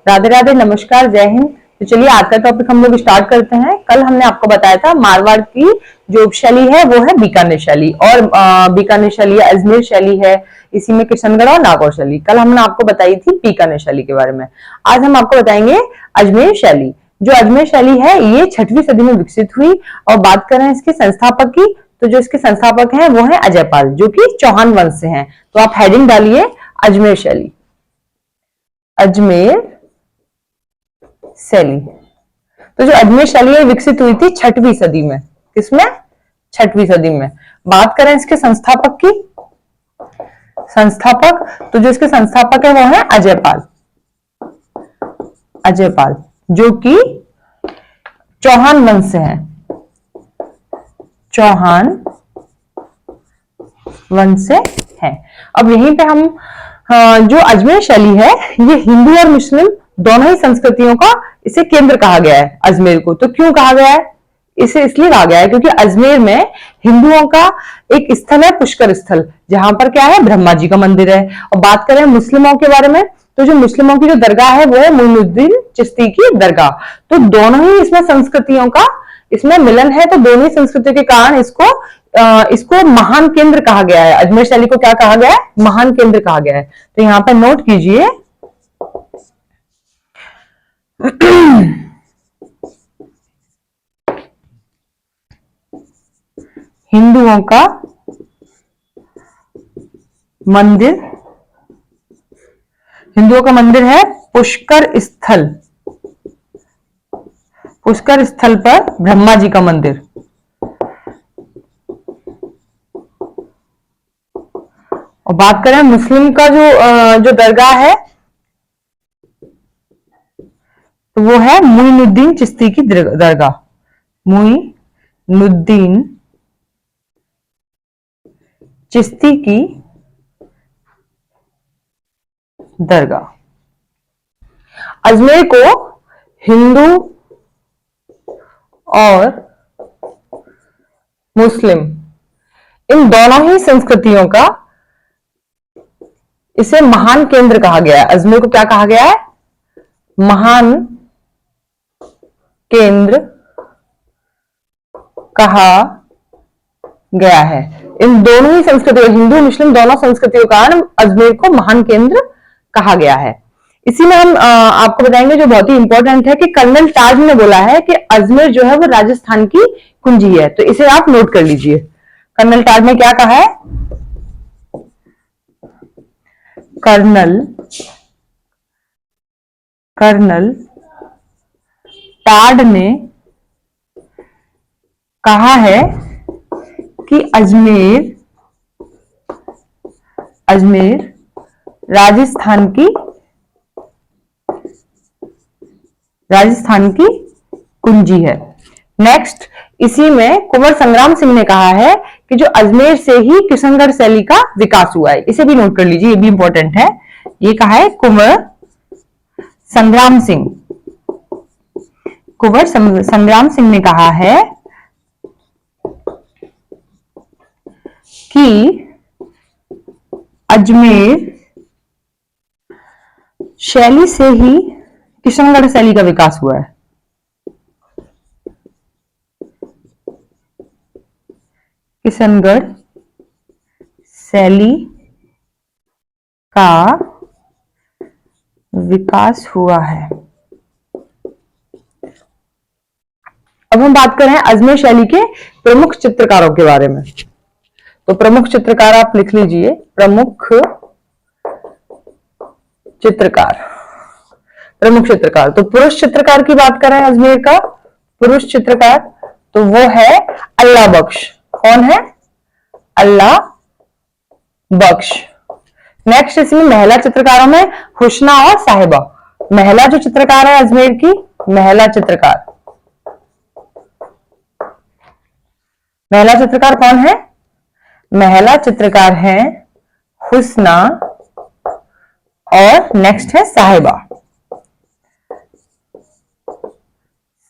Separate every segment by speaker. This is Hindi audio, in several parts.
Speaker 1: राधे राधे, नमस्कार, जय हिंद। तो चलिए आज का टॉपिक हम लोग स्टार्ट करते हैं। कल हमने आपको बताया था मारवाड़ की जो उपशैली है वो है बीकानेर शैली, और बीकानेर शैली अजमेर शैली है, इसी में किशनगढ़ और नागौर शैली। कल हमने आपको बताई थी बीकानेर शैली के बारे में। आज हम आपको बताएंगे अजमेर शैली। जो अजमेर शैली है ये 6वीं सदी में विकसित हुई, और बात करें इसके संस्थापक की तो जो इसके संस्थापक हैं वो है अजयपाल, जो कि चौहान वंश से हैं। तो आप हेडिंग डालिए अजमेर शैली, अजमेर शैली। तो जो अजमेर शैली है विकसित हुई थी 6वीं सदी में। किसमें? 6वीं सदी में। बात करें इसके संस्थापक की, संस्थापक तो जो इसके संस्थापक है वो है अजयपाल, अजयपाल जो कि चौहान वंश से हैं, चौहान वंश से है। अब यहीं पे हम जो अजमेर शैली है ये हिंदू और मुस्लिम दोनों ही संस्कृतियों का इसे केंद्र कहा गया है अजमेर को। तो क्यों कहा गया है? इसे इसलिए कहा गया है क्योंकि अजमेर में हिंदुओं का एक स्थल है, पुष्कर स्थल, जहां पर क्या है, ब्रह्मा जी का मंदिर है। और बात करें मुस्लिमों के बारे में तो जो मुस्लिमों की जो दरगाह है वो है मोइनुद्दीन चिश्ती की दरगाह। तो दोनों ही इसमें संस्कृतियों का इसमें मिलन है। तो दोनों ही संस्कृतियों के कारण इसको महान केंद्र कहा गया है। अजमेर शैली को क्या कहा गया है? महान केंद्र कहा गया है। तो यहां पर नोट कीजिए हिंदुओं का मंदिर, हिंदुओं का मंदिर है पुष्कर स्थल, पुष्कर स्थल पर ब्रह्मा जी का मंदिर। और बात करें मुस्लिम का जो दरगाह है तो वो है मोइनुद्दीन चिश्ती की दरगाह, मोइनुद्दीन चिश्ती की दरगाह। अजमेर को हिंदू और मुस्लिम इन दोनों ही संस्कृतियों का इसे महान केंद्र कहा गया है। अजमेर को क्या कहा गया है? महान केंद्र कहा गया है। इन दोनों ही संस्कृतियों, हिंदू मुस्लिम दोनों संस्कृतियों का अजमेर को महान केंद्र कहा गया है। इसी में हम आपको बताएंगे जो बहुत ही इंपॉर्टेंट है कि कर्नल ताज ने बोला है कि अजमेर जो है वो राजस्थान की कुंजी है। तो इसे आप नोट कर लीजिए। कर्नल ताज ने क्या कहा है? कर्नल टाड ने कहा है कि अजमेर राजस्थान की कुंजी है। नेक्स्ट, इसी में कुंवर संग्राम सिंह ने कहा है कि जो अजमेर से ही किशनगढ़ शैली का विकास हुआ है। इसे भी नोट कर लीजिए, ये भी इंपॉर्टेंट है। ये कहा है कुंवर संग्राम सिंह, कुंवर संग्राम सिंह ने कहा है कि अजमेर शैली से ही किशनगढ़ शैली का विकास हुआ है। किशनगढ़ शैली का विकास हुआ है। अब हम बात करें अजमेर शैली के प्रमुख चित्रकारों के बारे में। तो प्रमुख चित्रकार आप लिख लीजिए, प्रमुख चित्रकार। तो पुरुष चित्रकार की बात करें अजमेर का पुरुष चित्रकार तो वो है अल्लाह बख्श। कौन है? अल्लाह बख्श। नेक्स्ट, इसमें महिला चित्रकारों में हुस्ना और साहिबा। महिला जो चित्रकार है अजमेर की, महिला चित्रकार कौन है? महिला चित्रकार है हुस्ना, और नेक्स्ट है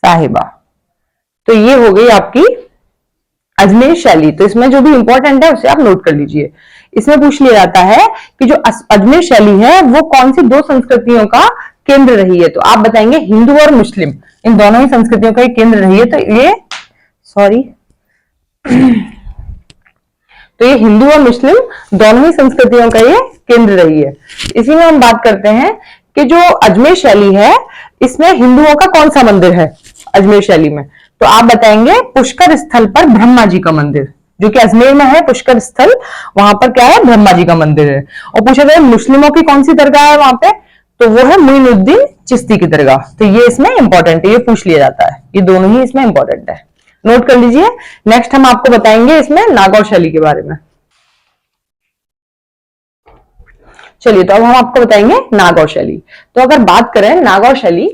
Speaker 1: साहिबा। तो ये हो गई आपकी अजमेर शैली। तो इसमें जो भी इंपॉर्टेंट है उसे आप नोट कर लीजिए। इसमें पूछ लिया जाता है कि जो अजमेर शैली है वो कौन सी दो संस्कृतियों का केंद्र रही है। तो आप बताएंगे हिंदू और मुस्लिम इन दोनों ही संस्कृतियों का केंद्र रही है। तो ये सॉरी तो ये हिंदू और मुस्लिम दोनों ही संस्कृतियों का ये केंद्र रही है। इसी में हम बात करते हैं कि जो अजमेर शैली है इसमें हिंदुओं का कौन सा मंदिर है अजमेर शैली में। तो आप बताएंगे पुष्कर स्थल पर ब्रह्मा जी का मंदिर, जो कि अजमेर में है पुष्कर स्थल, वहां पर क्या है ब्रह्मा जी का मंदिर है। और पूछा गया मुस्लिमों की कौन सी दरगाह है वहां पे, तो वो है मोइनुद्दीन चिश्ती की दरगाह। तो ये इसमें इंपॉर्टेंट है, ये पूछ लिया जाता है, ये दोनों ही इसमें इंपॉर्टेंट है, नोट कर लीजिए। नेक्स्ट हम आपको बताएंगे इसमें नागौर शैली के बारे में। चलिए तो अब हम आपको बताएंगे नागौर शैली। तो अगर बात करें नागौर शैली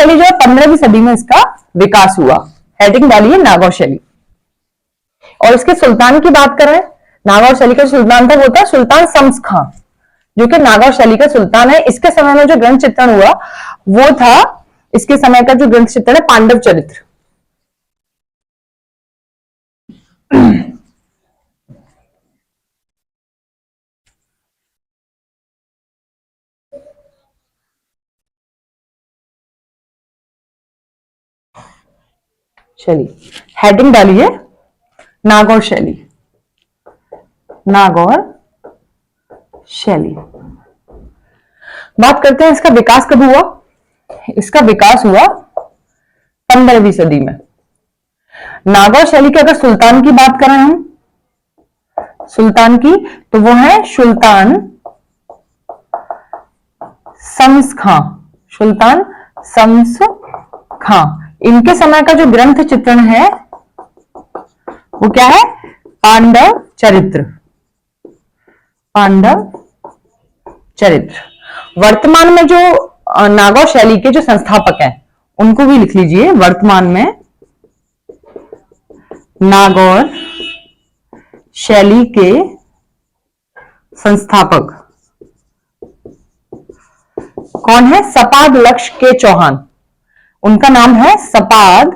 Speaker 1: जो है 15वीं सदी में इसका विकास हुआ। हेडिंग डालिए नागौर शैली। और इसके सुल्तान की बात करें, नागौर शैली का सुल्तान था वो था सुल्तान शम्स खां, जो कि नागौर शैली का सुल्तान है। इसके समय में जो ग्रंथ चित्रण हुआ वो था, इसके समय का जो ग्रंथ चित्रण है पांडव चरित्र। चलिए हेडिंग डालिए नागौर शैली। नागौर शैली बात करते हैं इसका विकास कब हुआ। इसका विकास हुआ 15वीं सदी में। नागौर शैली के अगर सुल्तान की बात करें हम, सुल्तान की, तो वो है सुल्तान शम्स खां। सुल्तान शम्स खां, इनके समय का जो ग्रंथ चित्रण है वो क्या है पांडव चरित्र। पांडव चरित्र। वर्तमान में जो नागौर शैली के जो संस्थापक हैं उनको भी लिख लीजिए। वर्तमान में नागौर शैली के संस्थापक कौन है, सपाद लक्ष्य के चौहान। उनका नाम है सपाद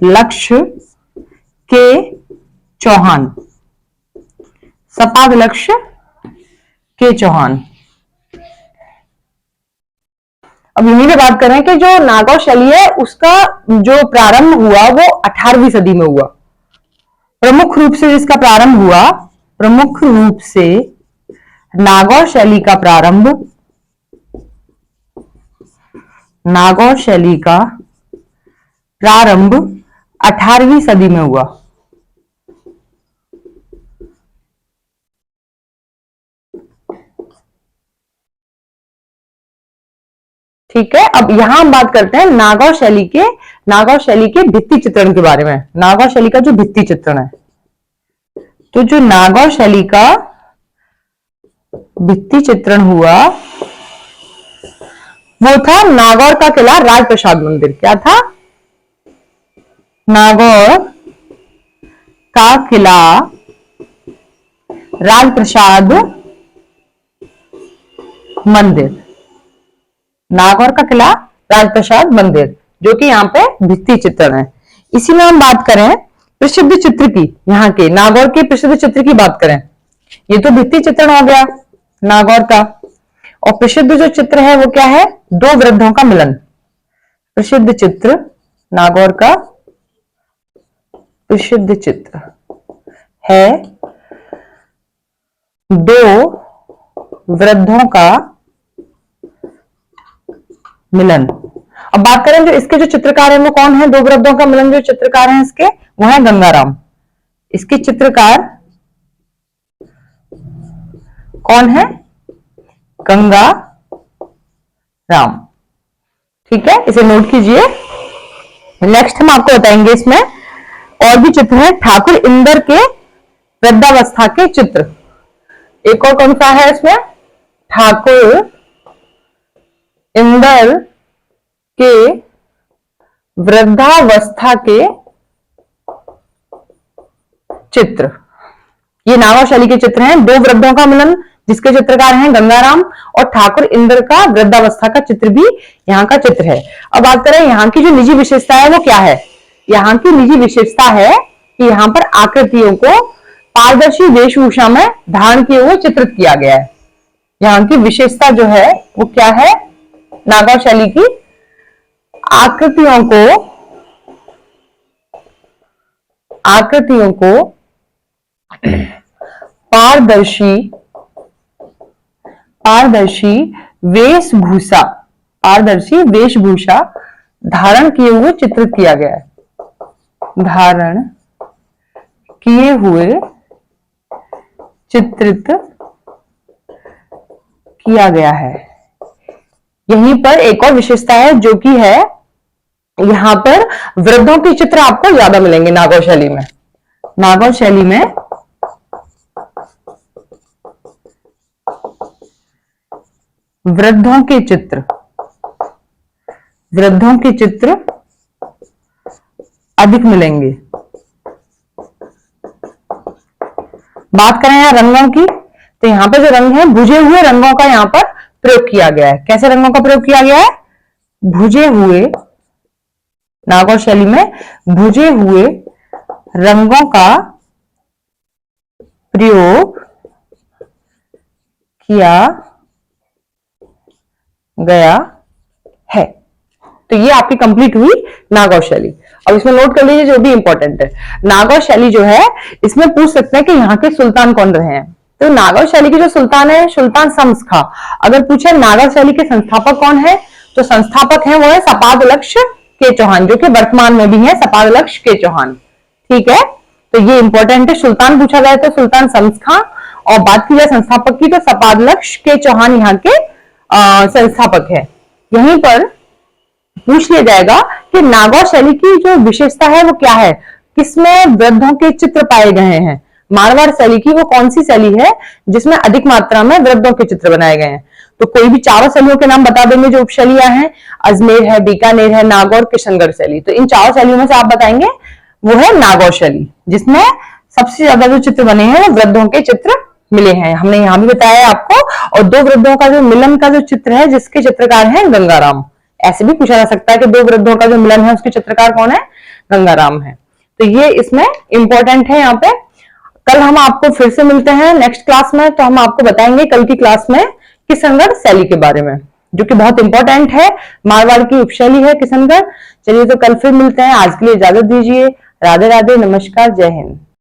Speaker 1: लक्ष्य के चौहान। सपाद लक्ष्य के चौहान। अब यहीं पे बात करें कि जो नागौर शैली है उसका जो प्रारंभ हुआ वो 18वीं सदी में हुआ। प्रमुख रूप से जिसका प्रारंभ हुआ, प्रमुख रूप से नागौर शैली का प्रारंभ, नागौर शैली का प्रारंभ 18वीं सदी में हुआ। ठीक है। अब यहां हम बात करते हैं नागौर शैली के भित्ति चित्रण के बारे में। नागौर शैली का जो भित्ति चित्रण है, तो जो नागौर शैली का भित्ति चित्रण हुआ वो था नागौर का किला राजप्रसाद मंदिर। क्या था, नागौर का किला राजप्रसाद मंदिर। नागौर का किला राजप्रसाद मंदिर, जो कि यहाँ पे भित्ति चित्रण है। इसी में हम बात करें प्रसिद्ध चित्र की, यहाँ के नागौर के प्रसिद्ध चित्र की बात करें, ये तो भित्ति चित्रण हो गया नागौर का। और प्रसिद्ध जो चित्र है वो क्या है, दो वृद्धों का मिलन। प्रसिद्ध चित्र नागौर का प्रसिद्ध चित्र है दो वृद्धों का मिलन। अब बात करें जो इसके जो चित्रकार हैं वो कौन है, दो वृद्धों का मिलन जो चित्रकार हैं इसके, वो है गंगाराम। इसके चित्रकार कौन है, गंगा राम। ठीक है, इसे नोट कीजिए। नेक्स्ट हम आपको बताएंगे इसमें और भी चित्र है, ठाकुर इंदर के वृद्धावस्था के चित्र। एक और कौन सा है इसमें, ठाकुर इंदर के वृद्धावस्था के चित्र। ये नागौर शैली के चित्र हैं, दो वृद्धों का मिलन जिसके चित्रकार हैं गंगाराम, और ठाकुर इंदर का वृद्धावस्था का चित्र भी यहाँ का चित्र है। अब बात करें यहाँ की जो निजी विशेषता है वो क्या है। यहाँ की निजी विशेषता है कि यहाँ पर आकृतियों को पारदर्शी वेशभूषा में धारण किए हुए चित्रित किया गया है। यहाँ की विशेषता जो है वो क्या है? नागौर शैली की आकृतियों को पारदर्शी वेशभूषा धारण किए हुए चित्रित किया गया है। धारण किए हुए चित्रित किया गया है। यहीं पर एक और विशेषता है जो कि है, यहां पर वृद्धों के चित्र आपको ज्यादा मिलेंगे नागौर शैली में। नागौर शैली में वृद्धों के चित्र अधिक मिलेंगे। बात करें यहां रंगों की, तो यहां पर जो रंग है बुझे हुए रंगों का यहां पर प्रयोग किया गया है। कैसे रंगों का प्रयोग किया गया है? बुझे हुए, नागौर शैली में बुझे हुए रंगों का प्रयोग किया गया है। तो ये आपकी कंप्लीट हुई नागौर शैली। अब इसमें नोट कर लीजिए जो भी इंपॉर्टेंट है। नागौर शैली जो है इसमें पूछ सकते हैं कि यहाँ के सुल्तान कौन रहे हैं। तो नागौर शैली के जो सुल्तान है सुल्तान शम्स खां। अगर पूछे नागौर शैली के संस्थापक कौन है, तो संस्थापक है वो है सपादलक्ष के चौहान, जो कि वर्तमान में भी है सपादलक्ष के चौहान। ठीक है, तो ये इंपॉर्टेंट है। सुल्तान पूछा जाए तो सुल्तान शम्स खां, और बात की जाए संस्थापक की तो सपादलक्ष के चौहान यहाँ के संस्थापक है। यहीं पर पूछ लिया जाएगा कि नागौर शैली की जो विशेषता है वो क्या है, किसमें वृद्धों के चित्र पाए गए हैं। मारवाड़ शैली की वो कौन सी शैली है जिसमें अधिक मात्रा में वृद्धों के चित्र बनाए गए हैं। तो कोई भी चारों शैलियों के नाम बता देंगे जो उपशैलियां हैं, अजमेर है, बीकानेर है, नागौर, किशनगढ़ शैली। तो इन चारों शैलियों में से आप बताएंगे वो है नागौर शैली, जिसमें सबसे ज्यादा जो चित्र बने हैं वो वृद्धों के चित्र मिले हैं। हमने यहाँ भी बताया है आपको। और दो वृद्धों का जो मिलन का जो चित्र है जिसके चित्रकार हैं गंगाराम। ऐसे भी पूछा जा सकता है कि दो वृद्धों का जो मिलन है उसके चित्रकार कौन है? गंगाराम है। तो ये इसमें इंपॉर्टेंट है यहाँ पे। कल हम आपको फिर से मिलते हैं नेक्स्ट क्लास में, तो हम आपको बताएंगे कल की क्लास में किशनगढ़ शैली के बारे में, जो कि बहुत इंपॉर्टेंट है, मारवाड़ की उपशैली है किशनगढ़। चलिए तो कल फिर मिलते हैं, आज के लिए इजाजत दीजिए। राधे राधे, नमस्कार, जय हिंद।